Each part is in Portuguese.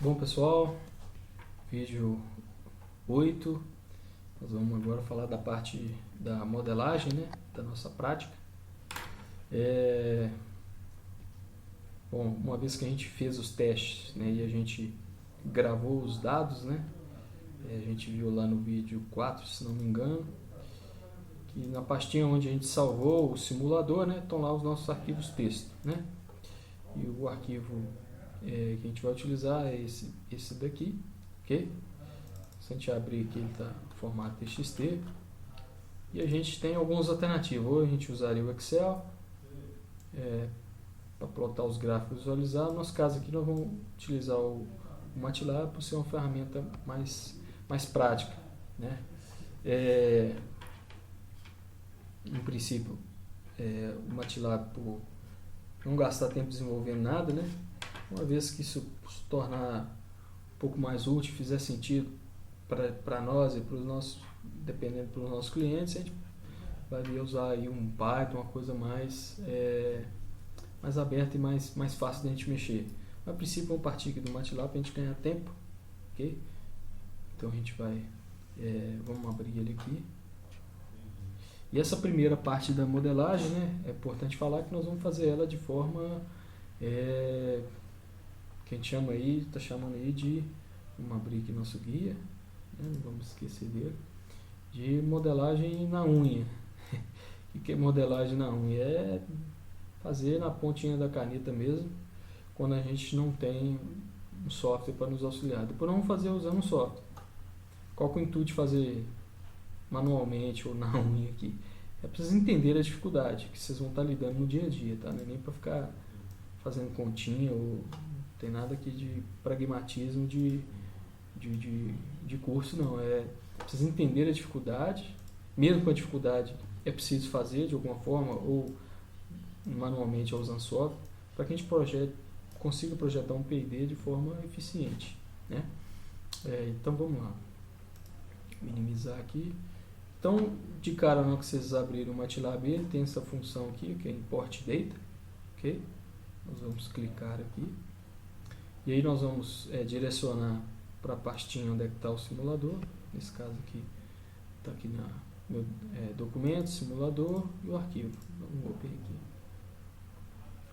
Bom pessoal, vídeo 8, nós vamos agora falar da parte da modelagem, né, da nossa prática. Bom, uma vez que a gente fez os testes, né, e a gente gravou os dados, né, a gente viu lá no vídeo 4, se não me engano, que na pastinha onde a gente salvou o simulador, né, estão lá os nossos arquivos texto, né, e o arquivo que a gente vai utilizar é esse daqui, ok? Se a gente abrir aqui, ele está no formato TXT. E a gente tem algumas alternativas. Ou a gente usaria o Excel para plotar os gráficos e visualizar. No nosso caso aqui, nós vamos utilizar o MATLAB por ser uma ferramenta mais prática, né? Em princípio, o MATLAB, por não gastar tempo desenvolvendo nada, né? Uma vez que isso se tornar um pouco mais útil, fizer sentido para nós e para os nossos, dependendo dos nossos clientes, a gente vai usar aí um Python, uma coisa mais aberta e mais fácil de a gente mexer. Mas, a princípio, vamos partir aqui do MATLAB para a gente ganhar tempo, ok? Então a gente vai, vamos abrir ele aqui. E essa primeira parte da modelagem, né, é importante falar que nós vamos fazer ela de forma que a gente chama aí, está chamando aí de, vamos abrir aqui nosso guia, né, não vamos esquecer dele, de modelagem na unha. O que é modelagem na unha? É fazer na pontinha da caneta mesmo, quando a gente não tem um software para nos auxiliar. Depois vamos fazer usando um software. Qual que é o intuito de fazer manualmente ou na unha aqui? É para vocês entenderem a dificuldade que vocês vão estar lidando no dia a dia, tá? Não é nem para ficar fazendo continha, ou não tem nada aqui de pragmatismo de curso, não. É para vocês entenderem a dificuldade, mesmo com a dificuldade é preciso fazer de alguma forma, ou manualmente ou usando software, para que a gente consiga projetar um P&D de forma eficiente, né? Então vamos lá, minimizar aqui. Então, de cara, na hora que vocês abrirem o MATLAB, ele tem essa função aqui, que é Import Data, ok? Nós vamos clicar aqui, e aí nós vamos direcionar para a pastinha onde é que está o simulador. Nesse caso aqui, está aqui na documento, simulador e o arquivo. Vamos open aqui.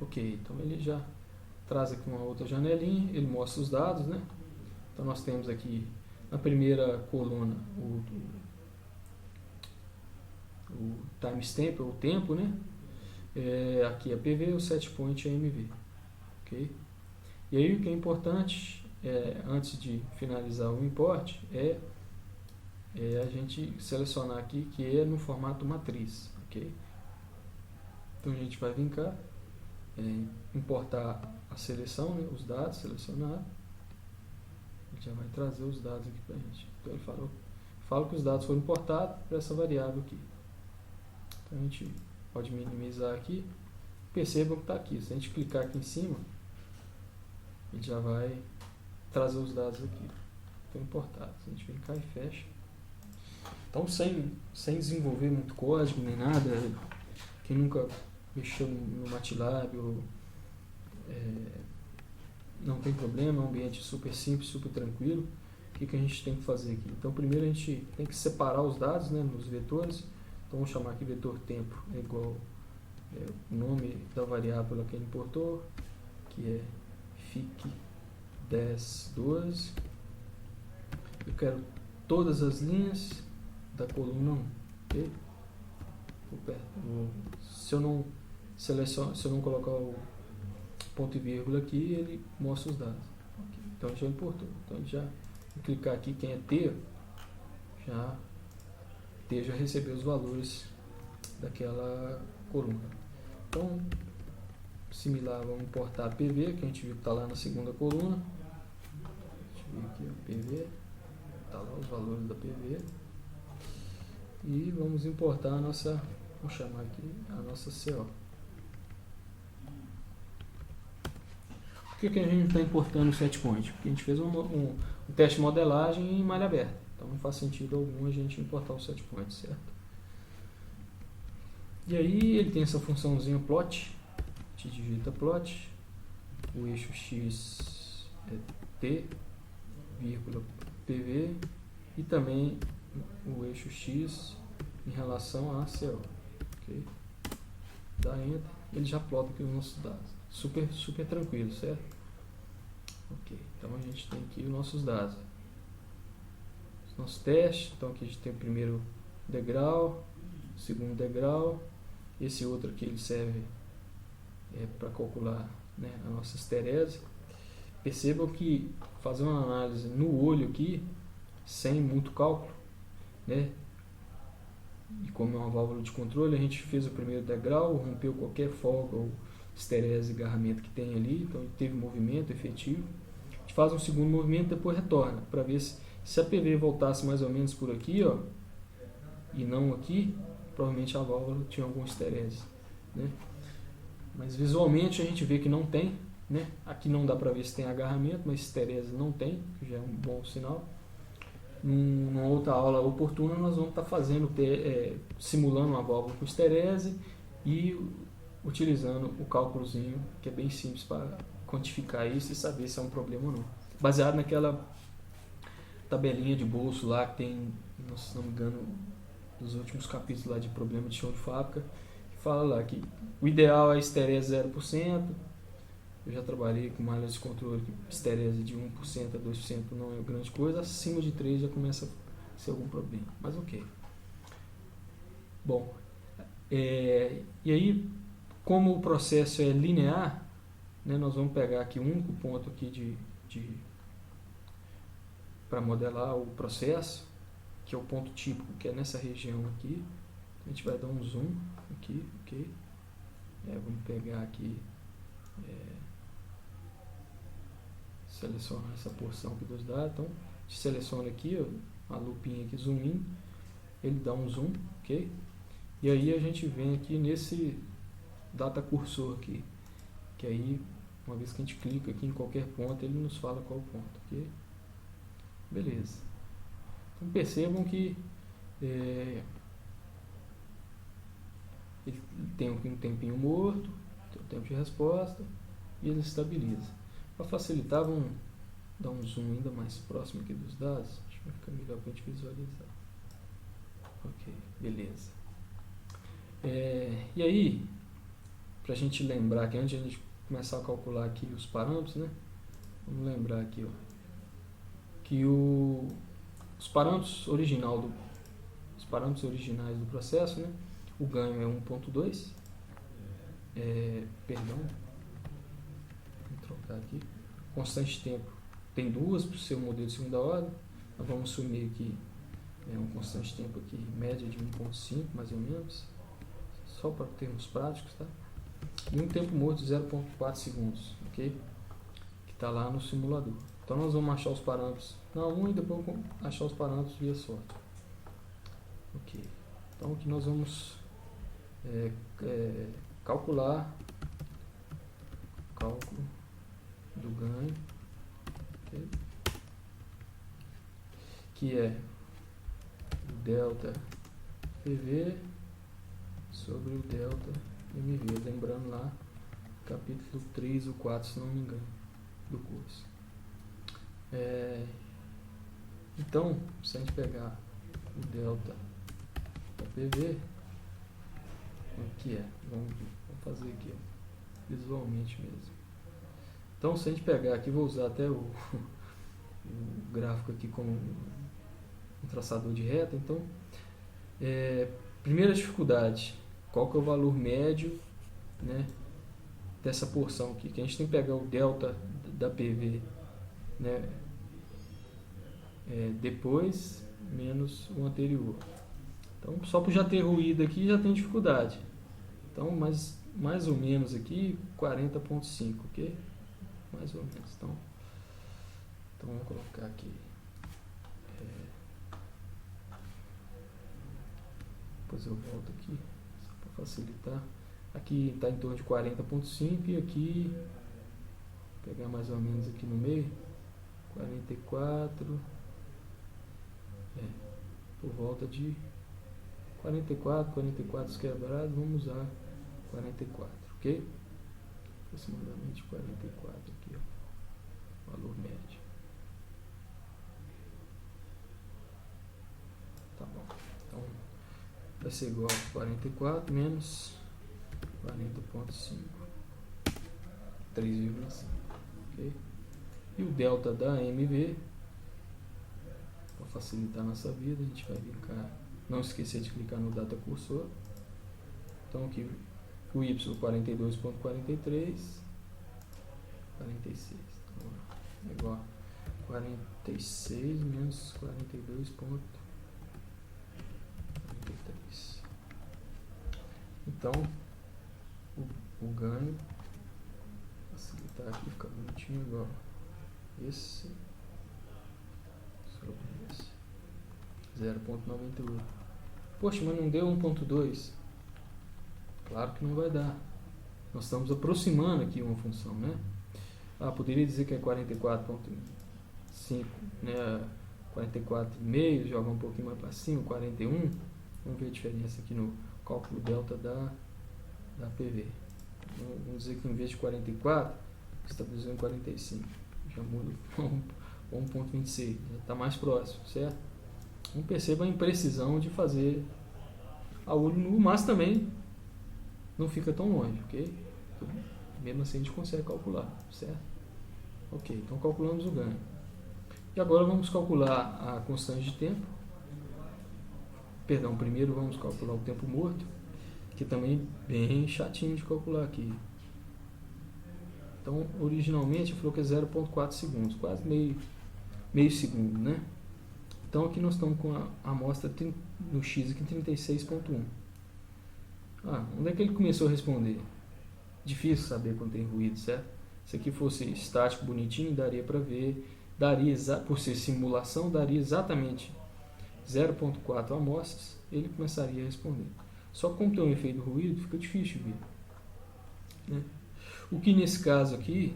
Ok, então ele já traz aqui uma outra janelinha, ele mostra os dados, né? Então nós temos aqui na primeira coluna o timestamp, ou o tempo, né? Aqui a PV, o setpoint e a MV, ok? E aí o que é importante, antes de finalizar o import, é a gente selecionar aqui que é no formato matriz, ok? Então a gente vai vir cá, importar a seleção, né, os dados selecionados. Ele já vai trazer os dados aqui para a gente. Então ele fala que os dados foram importados para essa variável aqui. Então a gente pode minimizar aqui. Percebam que está aqui. Se a gente clicar aqui em cima, ele já vai trazer os dados aqui. Estão importados. A gente vem cá e fecha. Então, sem desenvolver muito código nem nada, quem nunca mexeu no MATLAB, não tem problema, é um ambiente super simples, super tranquilo. O que a gente tem que fazer aqui? Então, primeiro a gente tem que separar os dados, né, nos vetores. Então, vamos chamar aqui vetor tempo é igual o nome da variável que ele importou, que é fic1012. Eu quero todas as linhas da coluna 1, ok? Se eu não colocar o ponto e vírgula aqui, ele mostra os dados. Okay. Então ele já importou. Então ele já, vou clicar aqui, quem é T já recebeu os valores daquela coluna. Então, similar, vamos importar a PV, que a gente viu que está lá na segunda coluna. Deixa eu ver aqui, o PV. Está lá os valores da PV. E vamos importar a nossa, vamos chamar aqui a nossa CO. Por que a gente está importando o setpoint? Porque a gente fez um teste de modelagem em malha aberta. Então não faz sentido algum a gente importar o setpoint, certo? E aí ele tem essa funçãozinha plot. A gente digita plot. O eixo X T, vírgula, PV, e também o eixo X em relação a CO. Ok? Dá Enter, ele já plota aqui os nossos dados. Super tranquilo, certo? Ok, então a gente tem aqui os nossos dados. Os nossos testes, então aqui a gente tem o primeiro degrau, o segundo degrau, esse outro aqui ele serve para calcular, né, a nossa esterese. Percebam que fazer uma análise no olho aqui, sem muito cálculo, né, e como é uma válvula de controle, a gente fez o primeiro degrau, rompeu qualquer folga ou esterese e agarramento que tem ali, então teve movimento efetivo. A gente faz um segundo movimento e depois retorna, para ver se a PV voltasse mais ou menos por aqui, ó, e não aqui, provavelmente a válvula tinha alguma esterese, né? Mas visualmente a gente vê que não tem, né? Aqui não dá para ver se tem agarramento, mas esterese não tem, que já é um bom sinal. Numa outra aula oportuna nós vamos estar fazendo, simulando uma válvula com esterese e utilizando o cálculozinho, que é bem simples para quantificar isso e saber se é um problema ou não. Baseado naquela tabelinha de bolso lá que tem, se não me engano, nos últimos capítulos lá de problema de chão de fábrica, que fala lá que o ideal é esterese 0%. Eu já trabalhei com malhas de controle que esterese de 1% a 2% não é grande coisa, acima de 3% já começa a ser algum problema, mas ok. Bom, e aí, como o processo é linear, né, nós vamos pegar aqui o único ponto aqui para modelar o processo, que é o ponto típico, que é nessa região aqui. A gente vai dar um zoom aqui, ok? Vamos pegar aqui, selecionar essa porção aqui dos dados. Então, a gente seleciona aqui, ó, a lupinha aqui, zoom in, ele dá um zoom, ok? E aí a gente vem aqui nesse data cursor aqui, que aí, uma vez que a gente clica aqui em qualquer ponto, ele nos fala qual ponto, ok? Beleza. Então percebam que ele tem um tempinho morto, tem um tempo de resposta e ele estabiliza. Para facilitar, vamos dar um zoom ainda mais próximo aqui dos dados. Acho que vai ficar melhor para a gente visualizar. Ok, beleza. E aí, para a gente lembrar que antes de a gente começar a calcular aqui os parâmetros, né? Vamos lembrar aqui, ó, que os parâmetros originais do processo, né? O ganho é 1.2, perdão, vou trocar aqui, constante de tempo tem duas para o seu modelo de segunda ordem, nós vamos assumir aqui um constante de tempo aqui, média de 1.5 mais ou menos, só para termos práticos, tá? E um tempo morto de 0.4 segundos, ok? Que está lá no simulador. Então nós vamos achar os parâmetros na 1 e depois achar os parâmetros via sorte. Ok. Então aqui nós vamos calcular cálculo do ganho, okay? Que é o delta PV sobre o delta MV, lembrando lá capítulo 3 ou 4, se não me engano, do curso. Então, se a gente pegar o delta da PV, o que é? Vamos fazer aqui, ó, visualmente mesmo. Então, se a gente pegar aqui, vou usar até o gráfico aqui como um traçador de reta. Então, primeira dificuldade, qual que é o valor médio, né, dessa porção aqui? Que a gente tem que pegar o delta da PV, né, depois menos o anterior. Então, só por já ter ruído aqui já tem dificuldade. Então, mais ou menos aqui 40.5, ok? Mais ou menos. Então vamos colocar aqui. Depois eu volto aqui, só para facilitar. Aqui está em torno de 40.5 e aqui, vou pegar mais ou menos aqui no meio, 44, por volta de 44 quebrados, vamos usar 44, ok? Aproximadamente 44 aqui, ó. valor médio. Tá bom. Então, vai ser igual a 44 menos 40,5. 3,5. Ok? E o delta da MV, para facilitar a nossa vida, a gente vai clicar, não esquecer de clicar no data cursor. Então aqui o Y 42,43, 46. Então, é igual a 46 menos 42,43. Então o ganho, facilitar aqui, fica bonitinho, igual esse sobre esse 0,98. Poxa, mas não deu 1,2. Claro que não vai dar. Nós estamos aproximando aqui uma função, né? Poderia dizer que é 44,5, né? 44,5, joga um pouquinho mais para cima, 41. Vamos ver a diferença aqui no cálculo delta da PV. Vamos dizer que em vez de 44, estabilizou em 45. Já muda 1,26. Já está mais próximo, certo? Não perceba a imprecisão de fazer a olho nu, mas também não fica tão longe, ok? Mesmo assim a gente consegue calcular, certo? Ok, então calculamos o ganho. E agora vamos calcular a constante de tempo. Perdão, primeiro vamos calcular o tempo morto, que também é bem chatinho de calcular aqui. Então, originalmente falou que é 0,4 segundos, quase meio segundo, né? Então aqui nós estamos com a amostra no X aqui 36,1. Onde é que ele começou a responder? Difícil saber quando tem ruído, certo? Se aqui fosse estático, bonitinho, daria para ver, por ser simulação, daria exatamente 0,4 amostras, ele começaria a responder. Só que como tem um efeito ruído, fica difícil de ver, né? O que nesse caso aqui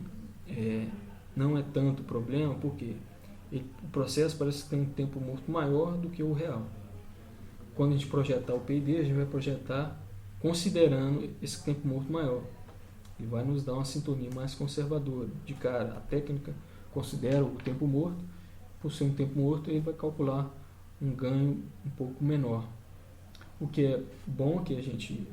não é tanto problema, porque o processo parece que tem um tempo morto maior do que o real. Quando a gente projetar o PID, a gente vai projetar considerando esse tempo morto maior. Ele vai nos dar uma sintonia mais conservadora. De cara, a técnica considera o tempo morto. Por ser um tempo morto, ele vai calcular um ganho um pouco menor. O que é bom que a gente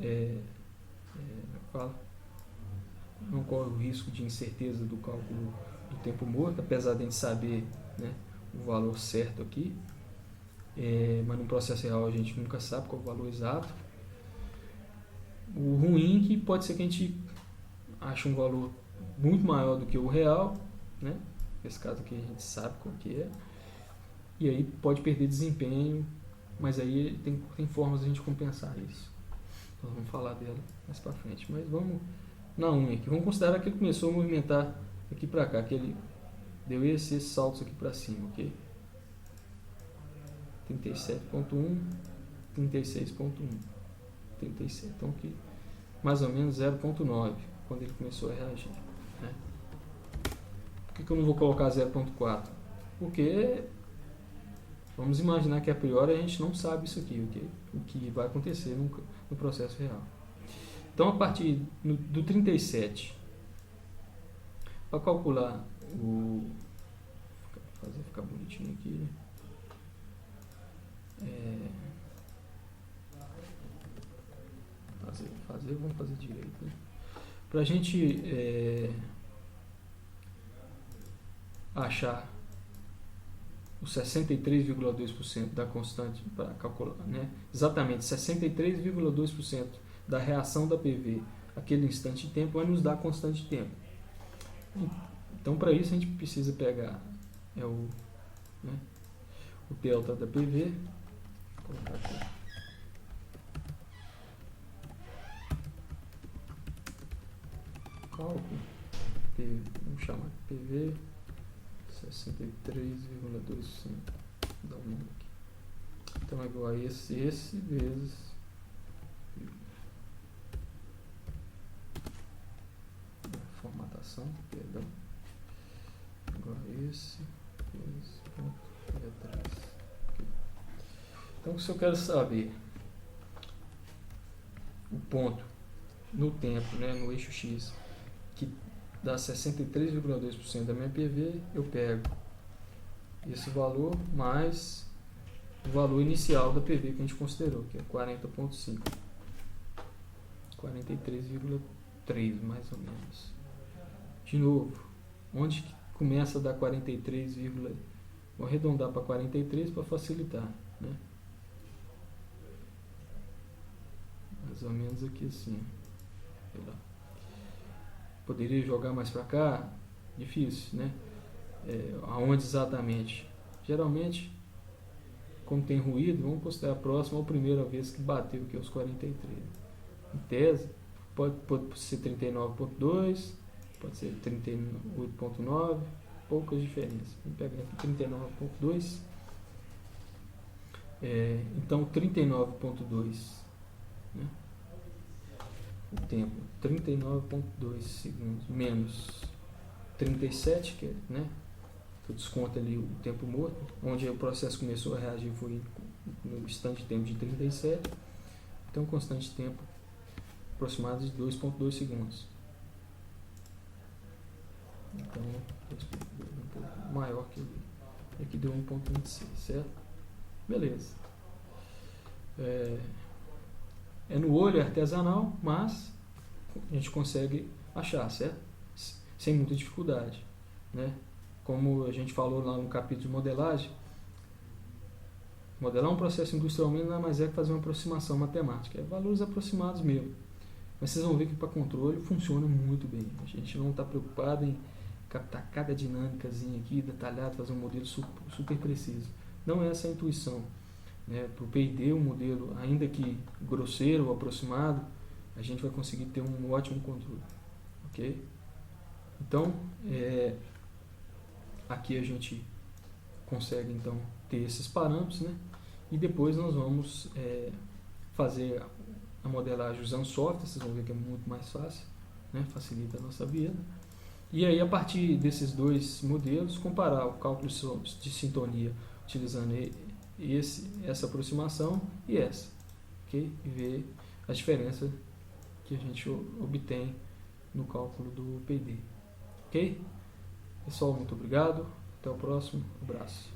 não corre o risco de incerteza do cálculo do tempo morto, apesar de a gente saber, né, o valor certo aqui. Mas no processo real a gente nunca sabe qual é o valor exato. O ruim é que pode ser que a gente ache um valor muito maior do que o real, né? Nesse caso aqui a gente sabe qual que é, e aí pode perder desempenho, mas aí tem formas de a gente compensar isso. Nós vamos falar dela mais para frente, mas vamos na unha aqui. Vamos considerar que ele começou a movimentar aqui para cá, que ele deu esses saltos aqui para cima, ok? 37,1, 36,1, 37, então aqui mais ou menos 0,9 quando ele começou a reagir, né? Por que eu não vou colocar 0,4? Porque vamos imaginar que a priori a gente não sabe isso aqui, ok? O que vai acontecer no processo real. Então, a partir do 37, para calcular fazer ficar bonitinho aqui, vamos fazer direito, né? Para a gente achar os 63,2% da constante, para calcular, né? Exatamente 63,2% da reação da PV aquele instante de tempo vai nos dar a constante de tempo. Então, para isso a gente precisa pegar o delta da PV, vou colocar aqui. Cálculo, vamos chamar de PV 63,2%. Dá um número aqui. Então é igual a esse vezes formatação, perdão, igual a esse vezes ponto 3. Então, se eu quero saber o ponto no tempo, né, no eixo X, que dá 63,2% da minha PV, eu pego esse valor mais o valor inicial da PV que a gente considerou, que é 40,5. 43,3 mais ou menos. De novo, onde que começa a dar 43, vou arredondar para 43 para facilitar, né? Mais ou menos aqui assim. Sei lá. Poderia jogar mais para cá? Difícil, né? Aonde exatamente? Geralmente, como tem ruído, vamos considerar a próxima ou primeira vez que bateu aqui os 43. Em tese, pode ser 39,2, pode ser 38,9, poucas diferenças. Vamos pegar aqui 39,2. Então, 39,2, né? O tempo, 39,2 segundos, menos 37, que é, né? Tu desconta ali o tempo morto, onde o processo começou a reagir foi no instante de tempo de 37, então constante de tempo aproximado de 2,2 segundos. Então, um pouco maior que aqui deu 1,26, certo? Beleza. É no olho, é artesanal, mas a gente consegue achar, certo? Sem muita dificuldade, né? Como a gente falou lá no capítulo de modelagem, modelar um processo industrialmente nada mais é que fazer uma aproximação matemática, valores aproximados mesmo. Mas vocês vão ver que para controle funciona muito bem. A gente não está preocupado em captar cada dinâmicazinha aqui, detalhado, fazer um modelo super preciso. Não é essa a intuição. Né? Para o P&D, um modelo, ainda que grosseiro ou aproximado, a gente vai conseguir ter um ótimo controle. Ok? Então, aqui a gente consegue então ter esses parâmetros, né? E depois nós vamos fazer a modelagem usando software, vocês vão ver que é muito mais fácil, né? Facilita a nossa vida. E aí, a partir desses dois modelos, comparar o cálculo de sintonia utilizando essa aproximação e essa, ok? E ver a diferença que a gente obtém no cálculo do P&D, ok? Pessoal, muito obrigado, até o próximo, abraço.